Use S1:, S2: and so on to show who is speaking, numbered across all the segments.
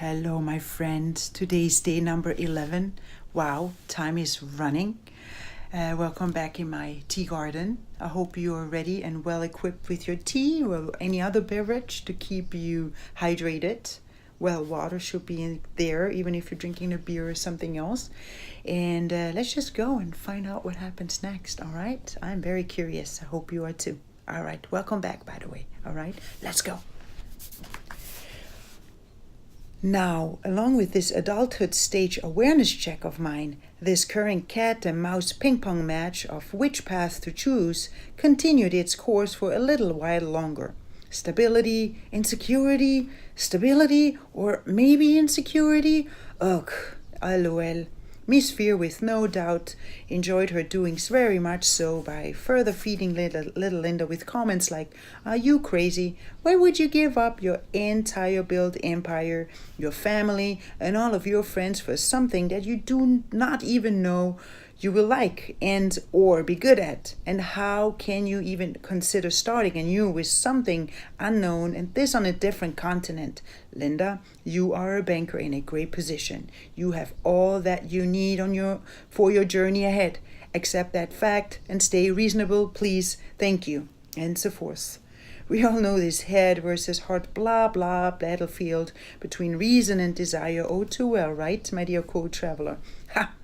S1: Hello, my friends. Today's day number 11. Wow, time is running. Welcome back in my tea garden. I hope you are ready and well equipped with your tea or any other beverage to keep you hydrated. Well, water should be in there, even if you're drinking a beer or something else. And let's just go and find out what happens next, all right? I'm very curious. I hope you are too. All right, welcome back, by the way. All right, let's go. Now, along with this adulthood stage awareness check of mine, this current cat and mouse ping pong match of which path to choose continued its course for a little while longer. Stability, insecurity, stability, or maybe insecurity? Ugh, LOL. Miss Fear, with no doubt, enjoyed her doings very much so by further feeding little Linda with comments like, "Are you crazy? Why would you give up your entire built empire, your family, and all of your friends for something that you do not even know you will like and or be good at? And how can you even consider starting anew with something unknown, and this on a different continent? Linda, you are a banker in a great position. You have all that you need for your journey ahead. Accept that fact and stay reasonable, please. Thank you." And so forth. We all know this head versus heart blah blah battlefield between reason and desire oh too well, right, my dear co-traveler? Ha!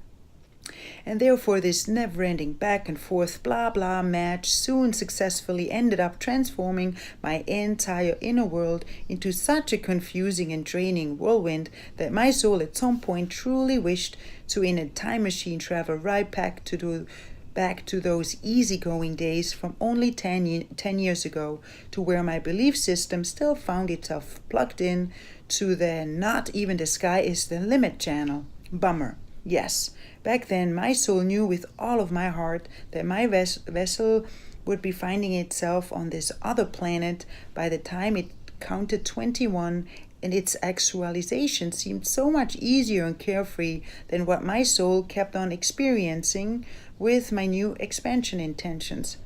S1: And therefore this never-ending back and forth blah blah match soon successfully ended up transforming my entire inner world into such a confusing and draining whirlwind that my soul at some point truly wished to, in a time machine, travel right back to those easygoing days from only 10 years ago, to where my belief system still found itself plugged in to the "not even the sky is the limit" channel. Bummer. Yes, back then my soul knew with all of my heart that my vessel would be finding itself on this other planet by the time it counted 21, and its actualization seemed so much easier and carefree than what my soul kept on experiencing with my new expansion intentions.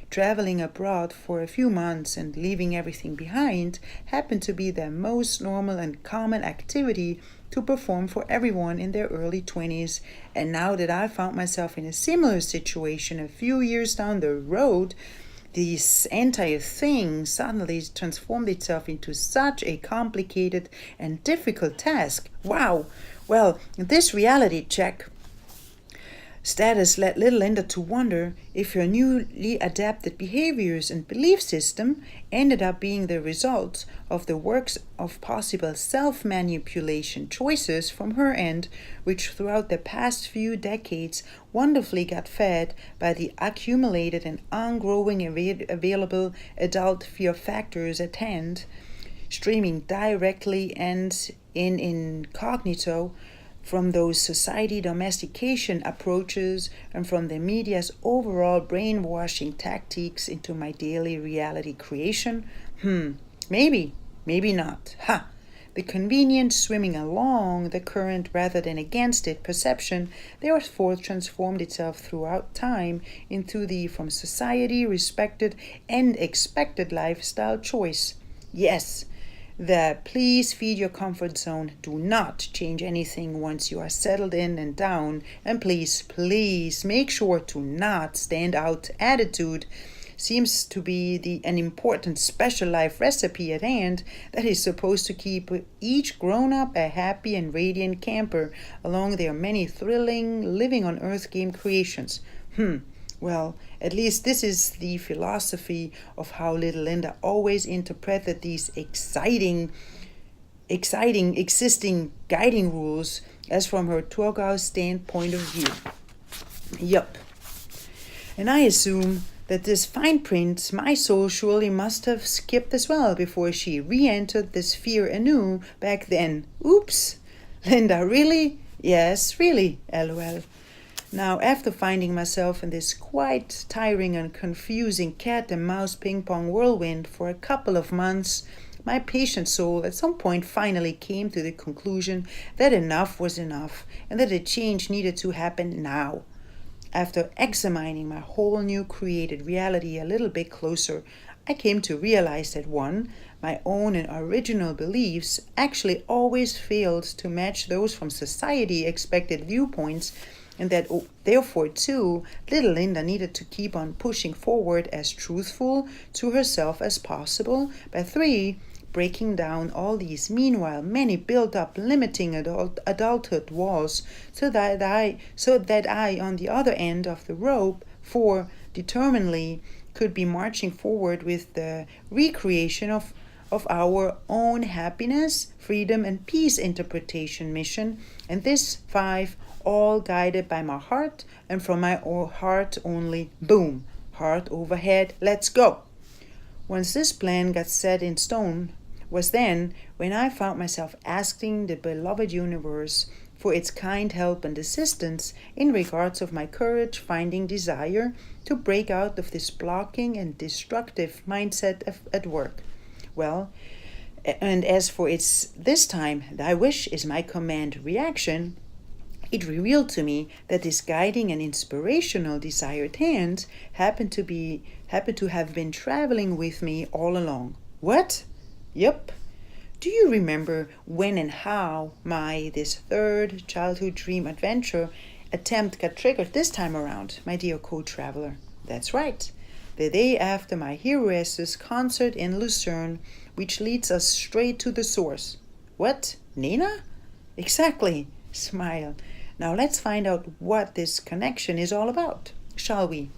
S1: Traveling abroad for a few months and leaving everything behind happened to be the most normal and common activity to perform for everyone in their early 20s. And now that I found myself in a similar situation a few years down the road, this entire thing suddenly transformed itself into such a complicated and difficult task. Wow! Well, this reality check status led little Linda to wonder if her newly adapted behaviors and belief system ended up being the result of the works of possible self-manipulation choices from her end, which throughout the past few decades wonderfully got fed by the accumulated and ongoing available adult fear factors at hand, streaming directly and in incognito from those society domestication approaches and from the media's overall brainwashing tactics into my daily reality creation? Maybe not. Ha! The convenient swimming along the current rather than against it perception therefore transformed itself throughout time into the from society respected and expected lifestyle choice. Yes, the "please feed your comfort zone, do not change anything once you are settled in and down, and please make sure to not stand out" attitude seems to be an important special life recipe at hand that is supposed to keep each grown-up a happy and radiant camper along their many thrilling living on earth game creations. Well, at least this is the philosophy of how little Linda always interpreted these exciting existing guiding rules as from her Torgau standpoint of view. Yup. And I assume that this fine print my soul surely must have skipped as well before she re-entered this sphere anew back then. Oops. Linda, really? Yes, really, LOL. Now, after finding myself in this quite tiring and confusing cat and mouse ping pong whirlwind for a couple of months, my patient soul at some point finally came to the conclusion that enough was enough and that a change needed to happen now. After examining my whole new created reality a little bit closer, I came to realize that one, my own and original beliefs actually always failed to match those from society expected viewpoints, and that therefore too, little Linda needed to keep on pushing forward as truthful to herself as possible. By 3, breaking down all these meanwhile many built-up limiting adulthood walls, so that I on the other end of the rope 4 determinedly could be marching forward with the recreation of our own happiness, freedom, and peace interpretation mission, and this 5 all guided by my heart, and from my heart only. Boom, heart overhead, let's go. Once this plan got set in stone was then when I found myself asking the beloved universe for its kind help and assistance in regards of my courage-finding desire to break out of this blocking and destructive mindset at work. Well, and as for its this time, thy wish is my command reaction, it revealed to me that this guiding and inspirational desired hand happened to have been traveling with me all along. What? Yep. Do you remember when and how this 3rd childhood dream adventure attempt got triggered this time around, my dear co-traveler? That's right. The day after my heroess's concert in Lucerne, which leads us straight to the source. What? Nina? Exactly. Smile. Now let's find out what this connection is all about, shall we?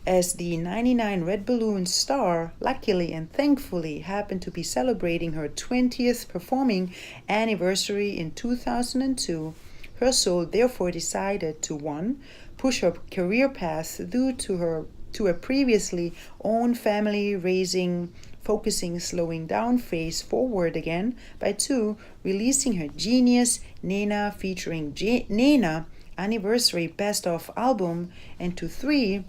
S1: As the 99 Red Balloon star, luckily and thankfully happened to be celebrating her 20th performing anniversary in 2002, her soul therefore decided to 1. Push her career path due to a previously own family raising, focusing, slowing down phase forward again, by 2, releasing her genius Nena featuring Nena anniversary best of album, and to 3,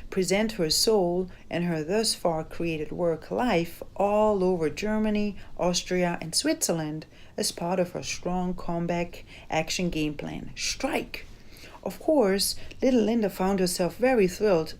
S1: present her soul and her thus far created work life all over Germany, Austria, and Switzerland as part of her strong comeback action game plan. Strike! Of course, little Linda found herself very thrilled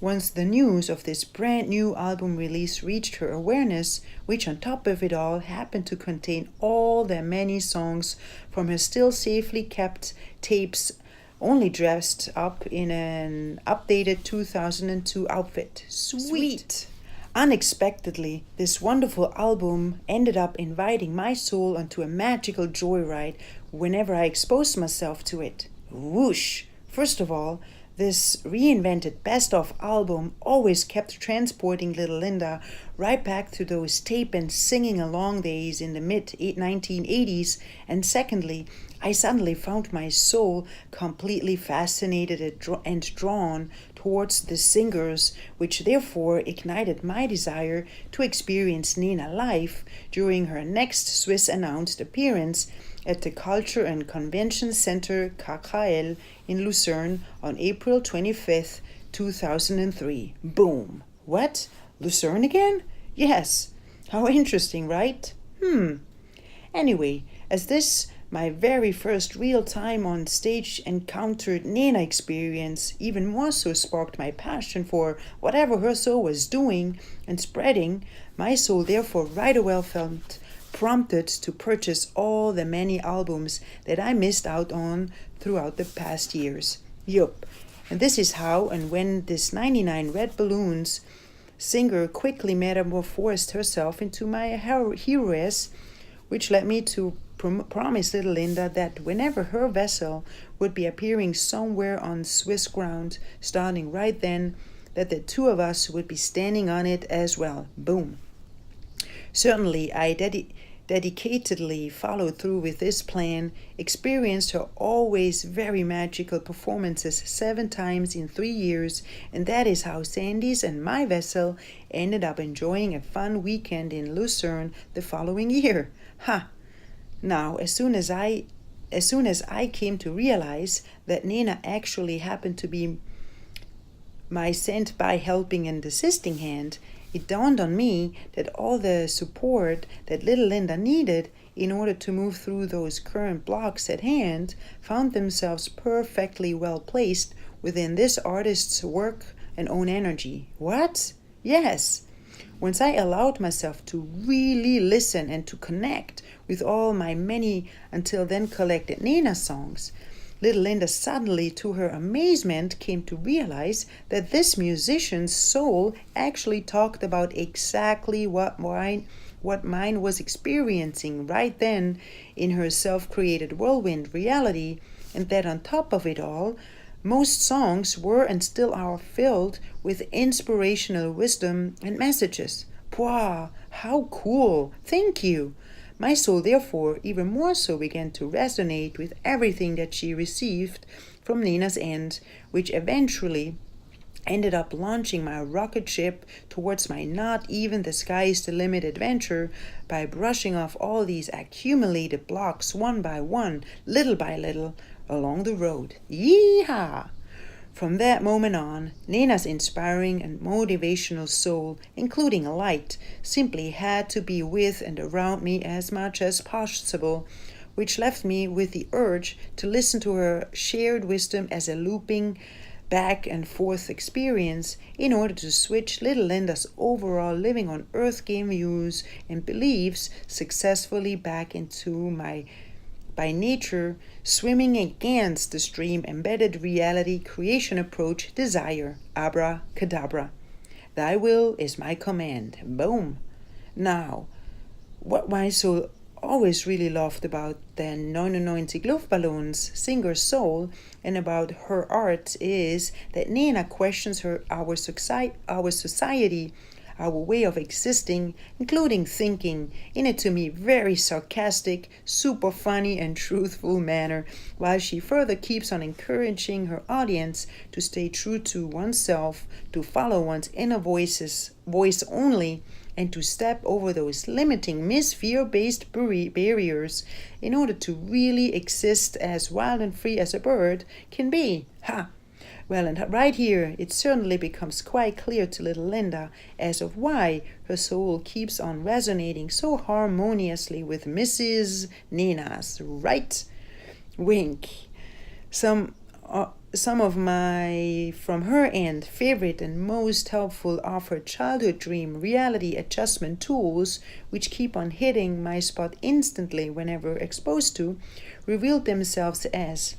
S1: once the news of this brand new album release reached her awareness, which on top of it all happened to contain all the many songs from her still safely kept tapes, only dressed up in an updated 2002 outfit. Sweet! Unexpectedly, this wonderful album ended up inviting my soul onto a magical joyride whenever I exposed myself to it. Whoosh! First of all, this reinvented best-of album always kept transporting little Linda right back to those tape and singing along days in the mid-1980s. And secondly, I suddenly found my soul completely fascinated and drawn towards the singers, which therefore ignited my desire to experience Nena live during her next Swiss announced appearance at the Culture and Convention Center KKL in Lucerne on April 25th, 2003. Boom. What? Lucerne again? Yes. How interesting, right? Anyway, as this my very first real time on stage encountered Nena experience even more so sparked my passion for whatever her soul was doing and spreading, my soul therefore right away felt prompted to purchase all the many albums that I missed out on throughout the past years. Yup. And this is how and when this 99 Red Balloons singer quickly metamorphosed herself into my heroess, which led me to promise little Linda that whenever her vessel would be appearing somewhere on Swiss ground, starting right then, that the two of us would be standing on it as well. Boom. Certainly, I dedicatedly followed through with this plan, experienced her always very magical performances 7 times in 3 years, and that is how Sandy's and my vessel ended up enjoying a fun weekend in Lucerne the following year. Ha! Now, as soon as I came to realize that Nena actually happened to be my sent by helping and assisting hand, it dawned on me that all the support that little Linda needed in order to move through those current blocks at hand found themselves perfectly well placed within this artist's work and own energy. What? Yes, once I allowed myself to really listen and to connect with all my many until then collected Nena songs, little Linda suddenly, to her amazement, came to realize that this musician's soul actually talked about exactly what mine was experiencing right then in her self-created whirlwind reality, and that on top of it all, most songs were and still are filled with inspirational wisdom and messages. Wow, how cool! Thank you! My soul, therefore, even more so began to resonate with everything that she received from Nina's end, which eventually ended up launching my rocket ship towards my not even the sky is the limit adventure by brushing off all these accumulated blocks one by one, little by little, along the road. Yeehaw! From that moment on, Nena's inspiring and motivational soul, including light, simply had to be with and around me as much as possible, which left me with the urge to listen to her shared wisdom as a looping back and forth experience in order to switch little Linda's overall living on Earth game views and beliefs successfully back into my by nature swimming against the stream embedded reality creation approach desire. Abracadabra. Thy will is my command. Boom. Now, what my soul always really loved about the 99 Luftballons singer's soul and about her art is that Nena questions our society, our way of existing, including thinking, in a to me very sarcastic, super funny and truthful manner, while she further keeps on encouraging her audience to stay true to oneself, to follow one's inner voice only, and to step over those limiting fear-based barriers in order to really exist as wild and free as a bird can be. Ha! Well, and right here, it certainly becomes quite clear to little Linda as of why her soul keeps on resonating so harmoniously with Mrs. Nina's, right? Wink. Some of my, from her end, favorite and most helpful of her childhood dream reality adjustment tools, which keep on hitting my spot instantly whenever exposed to, revealed themselves as: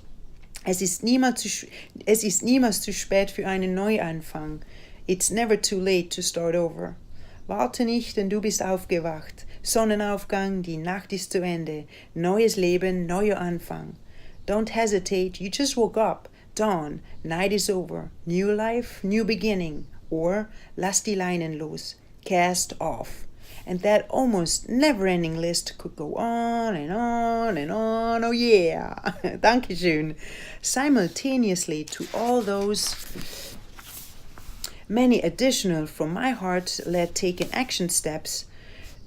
S1: Es ist niemals zu spät für einen Neuanfang. It's never too late to start over. Warte nicht, denn du bist aufgewacht. Sonnenaufgang, die Nacht ist zu Ende. Neues Leben, neuer Anfang. Don't hesitate, you just woke up. Dawn, night is over. New life, new beginning. Or, lass die Leinen los. Cast off. And that almost never-ending list could go on and on and on. Oh yeah! Dankeschön. Simultaneously to all those many additional from my heart-led taken action steps,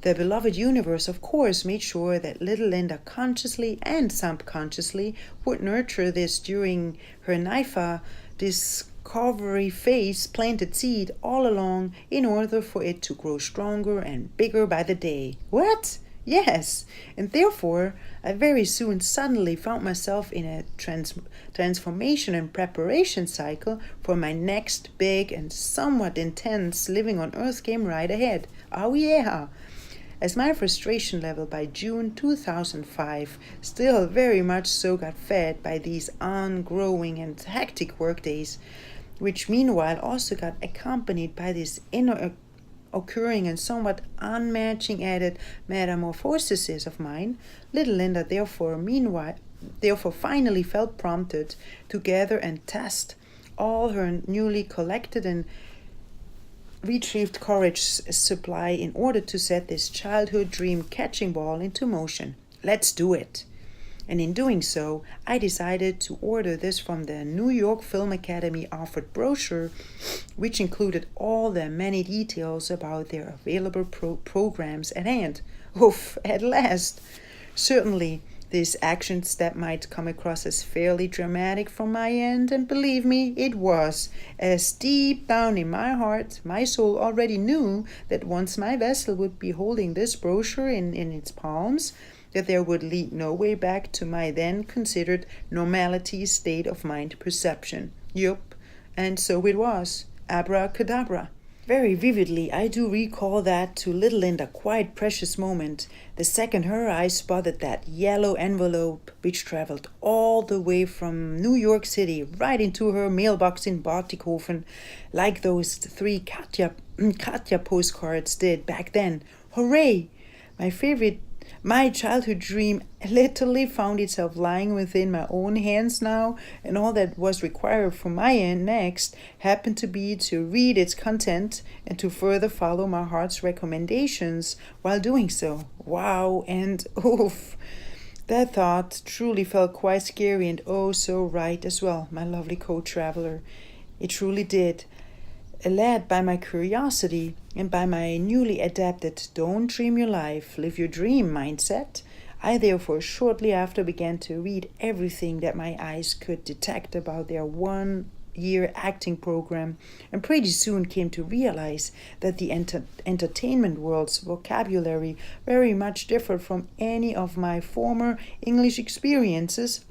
S1: the beloved universe of course made sure that little Linda consciously and subconsciously would nurture this during her NIFA discovery phase, planted seed all along in order for it to grow stronger and bigger by the day. What? Yes, and therefore I very soon suddenly found myself in a transformation and preparation cycle for my next big and somewhat intense living on Earth game right ahead. Oh yeah! As my frustration level by June 2005 still very much so got fed by these ongoing and hectic workdays, which meanwhile also got accompanied by this inner occurring and somewhat unmatching added metamorphoses of mine, little Linda therefore finally felt prompted to gather and test all her newly collected and retrieved courage supply in order to set this childhood dream catching ball into motion. Let's do it. And in doing so, I decided to order this from the New York Film Academy offered brochure, which included all the many details about their available programs at hand. Oof, at last! Certainly, this action step might come across as fairly dramatic from my end, and believe me, it was, as deep down in my heart, my soul already knew that once my vessel would be holding this brochure in its palms, that there would lead no way back to my then considered normality state of mind perception. Yup, and so it was. Abracadabra. Very vividly, I do recall that to little Linda quite precious moment, the second her eyes spotted that yellow envelope which traveled all the way from New York City right into her mailbox in Bartikhofen, like those three Katja postcards did back then. Hooray! My childhood dream literally found itself lying within my own hands now, and all that was required from my end next happened to be to read its content and to further follow my heart's recommendations while doing so. Wow, and oof. That thought truly felt quite scary and oh so right as well, my lovely co-traveler. It truly did. Led by my curiosity and by my newly adapted don't dream your life, live your dream mindset, I therefore shortly after began to read everything that my eyes could detect about their 1-year acting program, and pretty soon came to realize that the entertainment world's vocabulary very much differed from any of my former English experiences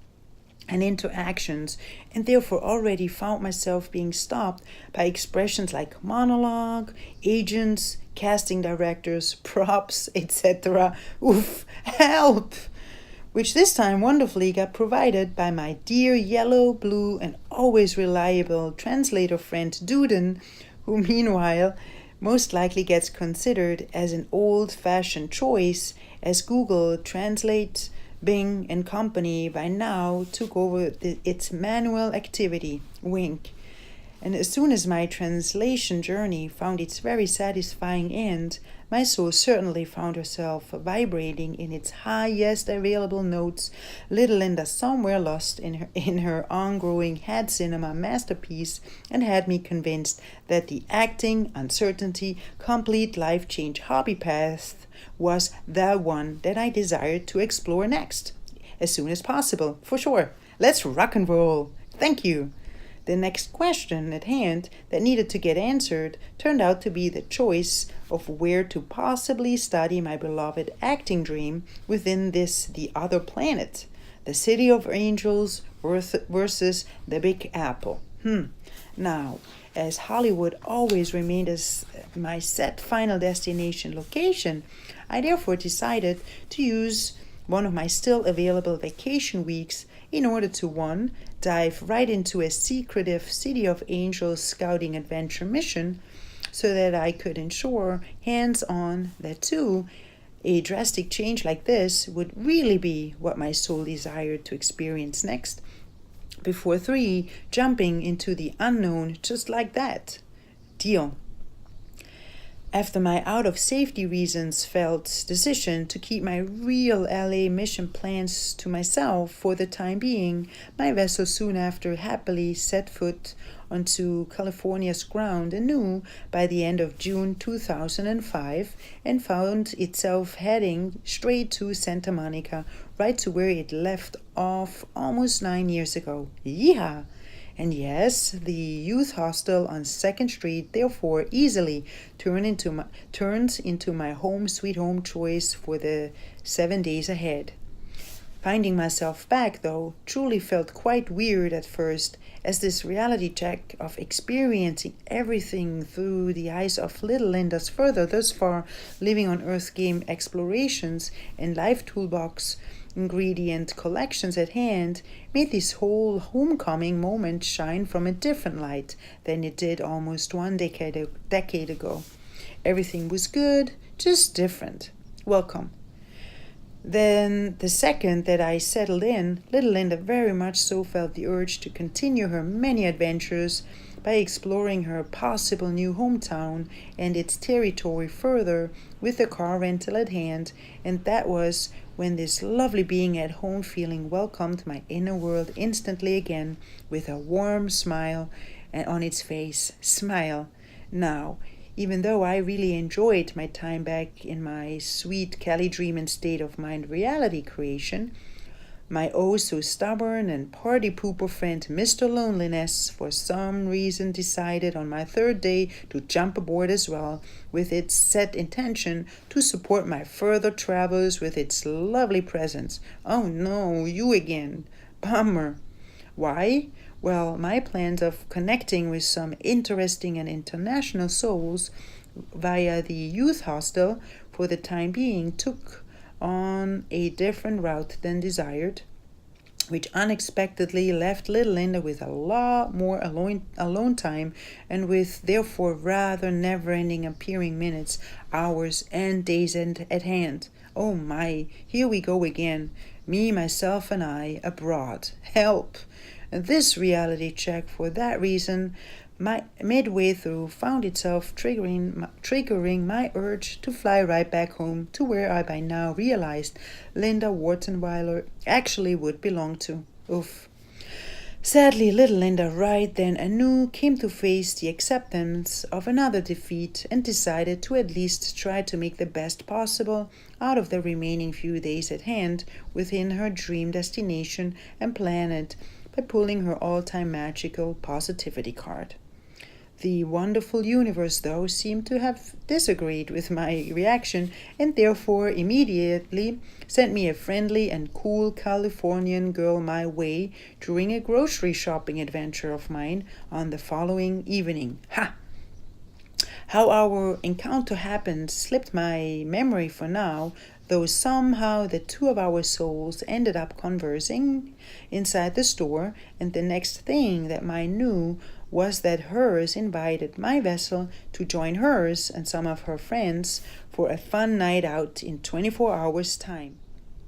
S1: and interactions, and therefore already found myself being stopped by expressions like monologue, agents, casting directors, props, etc. Oof, help! Which this time wonderfully got provided by my dear yellow, blue, and always reliable translator friend Duden, who meanwhile most likely gets considered as an old-fashioned choice as Google Translate, Bing and company by now took over its manual activity, wink. And as soon as my translation journey found its very satisfying end, my soul certainly found herself vibrating in its highest available notes, little Linda somewhere lost in her ongrowing head cinema masterpiece, and had me convinced that the acting, uncertainty, complete life change hobby path was the one that I desired to explore next. As soon as possible, for sure. Let's rock and roll. Thank you. The next question at hand that needed to get answered turned out to be the choice of where to possibly study my beloved acting dream within the other planet, the City of Angels versus the Big Apple. Now, as Hollywood always remained as my set final destination location, I therefore decided to use one of my still available vacation weeks in order to 1. Dive right into a secretive City of Angels scouting adventure mission so that I could ensure hands-on that 2. A drastic change like this would really be what my soul desired to experience next, before 3. Jumping into the unknown just like that. Deal. After my out-of-safety reasons felt decision to keep my real LA mission plans to myself for the time being, my vessel soon after happily set foot onto California's ground anew by the end of June 2005 and found itself heading straight to Santa Monica, right to where it left off almost 9 years ago. Yeehaw! And yes, the youth hostel on 2nd Street therefore easily turns into my home sweet home choice for the 7 days ahead. Finding myself back, though, truly felt quite weird at first, as this reality check of experiencing everything through the eyes of little Linda's further thus far living on Earth game explorations and life toolbox ingredient collections at hand made this whole homecoming moment shine from a different light than it did almost 1 decade ago. Everything was good, just different. Welcome. Then, the second that I settled in, little Linda very much so felt the urge to continue her many adventures by exploring her possible new hometown and its territory further with a car rental at hand, and that was when this lovely being at home feeling welcomed my inner world instantly again with a warm smile on its face. Smile. Now, even though I really enjoyed my time back in my sweet Cali dream and state of mind reality creation, my oh so stubborn and party pooper friend Mr. Loneliness for some reason decided on my 3rd day to jump aboard as well, with its set intention to support my further travels with its lovely presence. Oh no, you again. Bummer. Why? Well, my plans of connecting with some interesting and international souls via the youth hostel for the time being took on a different route than desired, which unexpectedly left little Linda with a lot more alone time and with therefore rather never-ending appearing minutes, hours, and days at hand. Oh my, here we go again. Me, myself, and I, abroad. Help! And this reality check, for that reason, midway through, found itself triggering my urge to fly right back home to where I by now realized Linda wartenweiler actually would belong to. Oof. Sadly, little Linda right then anew came to face the acceptance of another defeat and decided to at least try to make the best possible out of the remaining few days at hand within her dream destination and planet by pulling her all-time magical positivity card. The wonderful universe, though, seemed to have disagreed with my reaction and therefore immediately sent me a friendly and cool Californian girl my way during a grocery shopping adventure of mine on the following evening. Ha! How our encounter happened slipped my memory for now, though somehow the two of our souls ended up conversing inside the store, and the next thing that mine knew was that hers invited my vessel to join hers and some of her friends for a fun night out in 24 hours' time.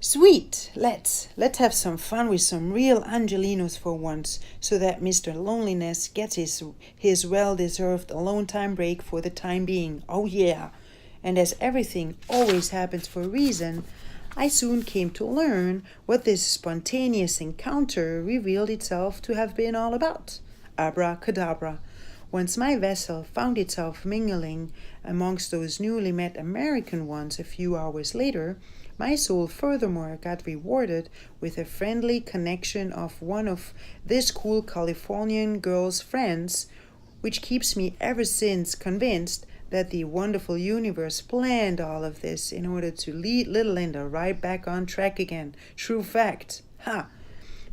S1: Sweet! Let's have some fun with some real Angelinos for once, so that Mr. Loneliness gets his well-deserved alone time break for the time being. Oh yeah! And as everything always happens for a reason, I soon came to learn what this spontaneous encounter revealed itself to have been all about. Abracadabra. Once my vessel found itself mingling amongst those newly met American ones a few hours later, my soul furthermore got rewarded with a friendly connection of one of this cool Californian girl's friends, which keeps me ever since convinced that the wonderful universe planned all of this in order to lead little Linda right back on track again. True fact. Ha!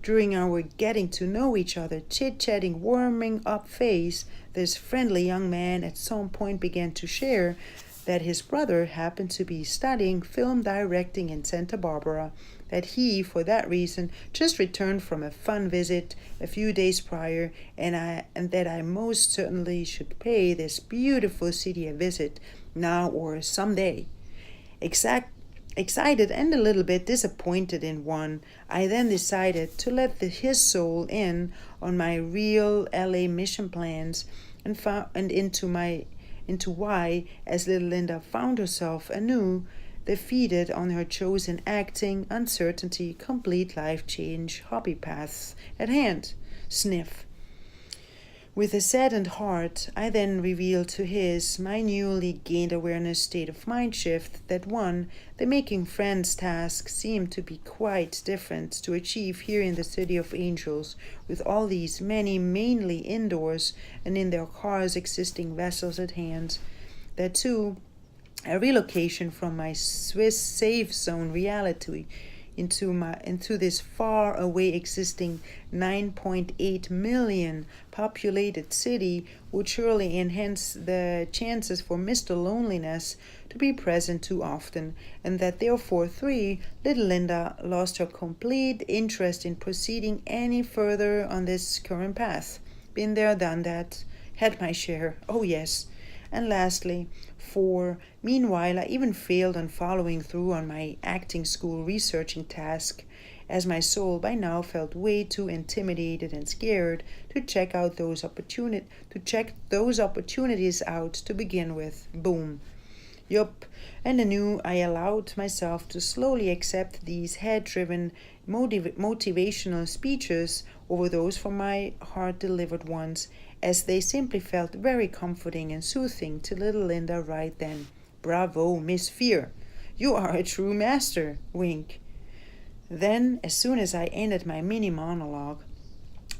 S1: During our getting to know each other, chit-chatting, warming up phase, this friendly young man at some point began to share that his brother happened to be studying film directing in Santa Barbara, that he, for that reason, just returned from a fun visit a few days prior, and that I most certainly should pay this beautiful city a visit now or someday. Excited and a little bit disappointed in one, I then decided to let his soul in on my real LA mission plans and into why, as little Linda found herself anew defeated on her chosen acting, uncertainty, complete life change, hobby paths at hand. Sniff. With a saddened heart, I then revealed to his my newly gained awareness state of mind shift that one, the making friends task seemed to be quite different to achieve here in the City of Angels, with all these many mainly indoors and in their cars existing vessels at hand. That too, a relocation from my Swiss safe zone reality into this far away existing 9.8 million populated city would surely enhance the chances for Mr. Loneliness to be present too often, and that therefore little Linda lost her complete interest in proceeding any further on this current path. Been there, done that, had my share, oh yes. And lastly, 4. Meanwhile, I even failed on following through on my acting school researching task, as my soul by now felt way too intimidated and scared to check those opportunities out to begin with. Boom. Yup. And anew I allowed myself to slowly accept these head-driven motivational speeches over those from my heart-delivered ones, as they simply felt very comforting and soothing to little Linda right then. Bravo, Miss Fear. You are a true master. Wink. Then, as soon as I ended my mini monologue,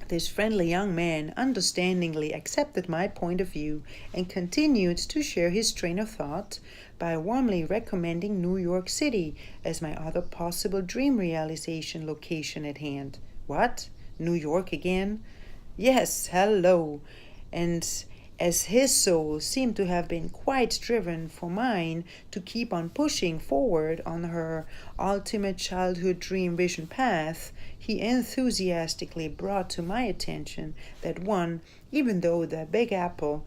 S1: this friendly young man understandingly accepted my point of view and continued to share his train of thought by warmly recommending New York City as my other possible dream realization location at hand. What? New York again? Yes, hello. And as his soul seemed to have been quite driven for mine to keep on pushing forward on her ultimate childhood dream vision path, he enthusiastically brought to my attention that one, even though the Big Apple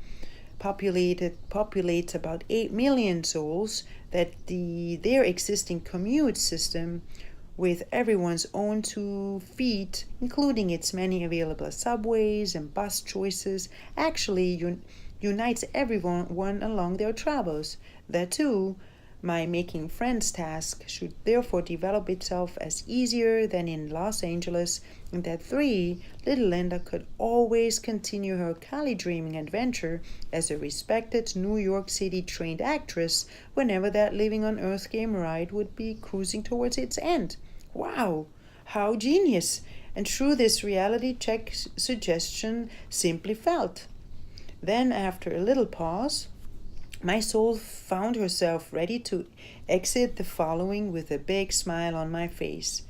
S1: populates about 8 million souls, that their existing commute system with everyone's own 2 feet, including its many available subways and bus choices, actually unites everyone along their travels. That too, my making friends task should therefore develop itself as easier than in Los Angeles, and that 3, little Linda could always continue her Cali dreaming adventure as a respected New York City trained actress whenever that living on Earth game ride would be cruising towards its end. Wow, how genius! And through this reality check suggestion simply felt. Then, after a little pause, my soul found herself ready to exit the following with a big smile on my face.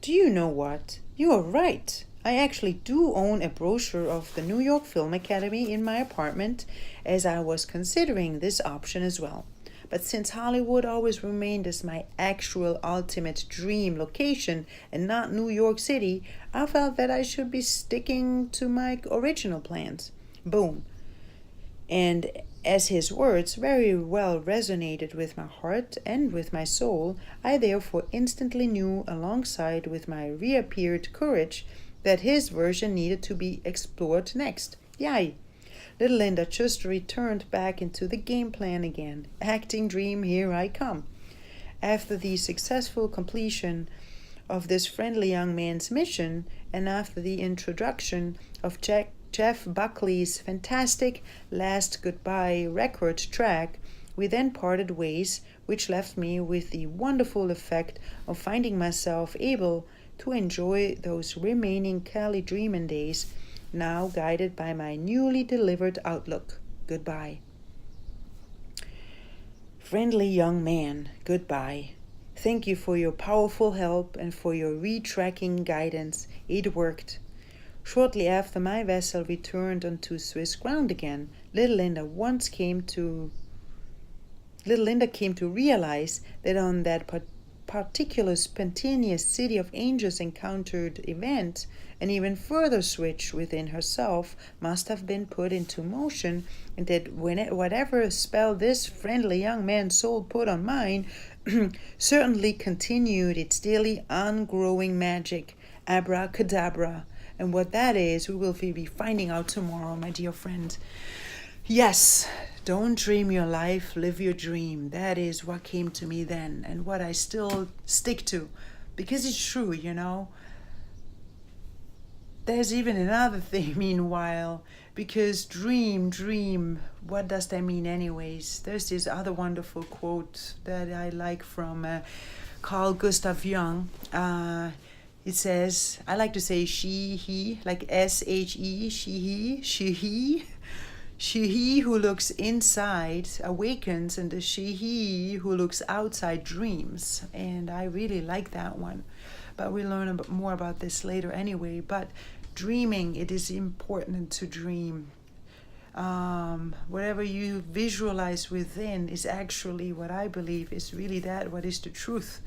S1: Do you know what? You are right. I actually do own a brochure of the New York Film Academy in my apartment, as I was considering this option as well. But since Hollywood always remained as my actual ultimate dream location and not New York City, I felt that I should be sticking to my original plans. Boom. And as his words very well resonated with my heart and with my soul, I therefore instantly knew, alongside with my reappeared courage, that his version needed to be explored next. Yay! Little Linda just returned back into the game plan again. Acting dream, here I come. After the successful completion of this friendly young man's mission, and after the introduction of Jeff Buckley's fantastic Last Goodbye record track, we then parted ways, which left me with the wonderful effect of finding myself able to enjoy those remaining Cali dreamin' days, now guided by my newly delivered outlook. Goodbye. Friendly young man, goodbye. Thank you for your powerful help and for your retracking guidance. It worked. Shortly after my vessel returned onto Swiss ground again, little Linda came to realize that on that particular spontaneous City of Angels encountered event, an even further switch within herself must have been put into motion, and that whatever spell this friendly young man's soul put on mine certainly continued its daily ungrowing magic. Abracadabra. And what that is, we will be finding out tomorrow, my dear friend. Yes, don't dream your life, live your dream. That is what came to me then, and what I still stick to, because it's true, you know. There's even another thing, meanwhile, because dream, what does that mean anyways? There's this other wonderful quote that I like from Carl Jung. It says, I like to say she, he, like S-H-E, she, he who looks inside awakens, and the he who looks outside dreams. And I really like that one. But we'll learn a bit more about this later anyway. But dreaming, it is important to dream. Whatever you visualize within is actually what I believe is really what is the truth.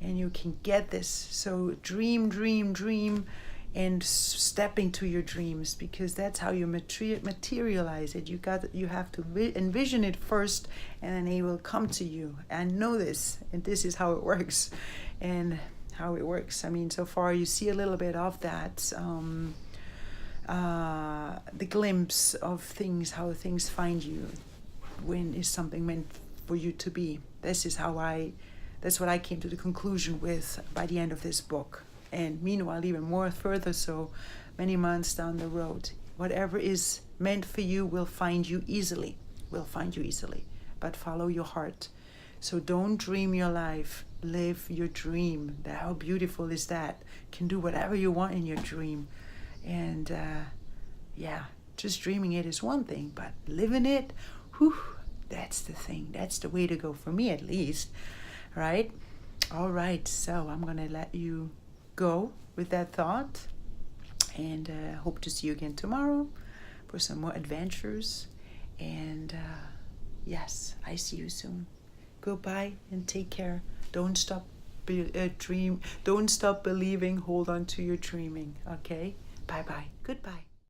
S1: And you can get this. So dream, and step into your dreams, because that's how you materialize it. You have to envision it first, and then it will come to you. I know this, and this is how it works. And how it works, I mean, so far you see a little bit of that, the glimpse of things, how things find you when is something meant for you to be. That's what I came to the conclusion with by the end of this book. And meanwhile, even more further, so many months down the road, whatever is meant for you will find you easily. But follow your heart. So don't dream your life, live your dream. How beautiful is that? You can do whatever you want in your dream. And just dreaming it is one thing, but living it, that's the thing. That's the way to go, for me at least. Right? All right, so I'm going to let you go with that thought. And hope to see you again tomorrow for some more adventures. And yes, I see you soon. Goodbye and take care. Don't stop Don't stop believing. Hold on to your dreaming. Okay? Bye-bye. Goodbye.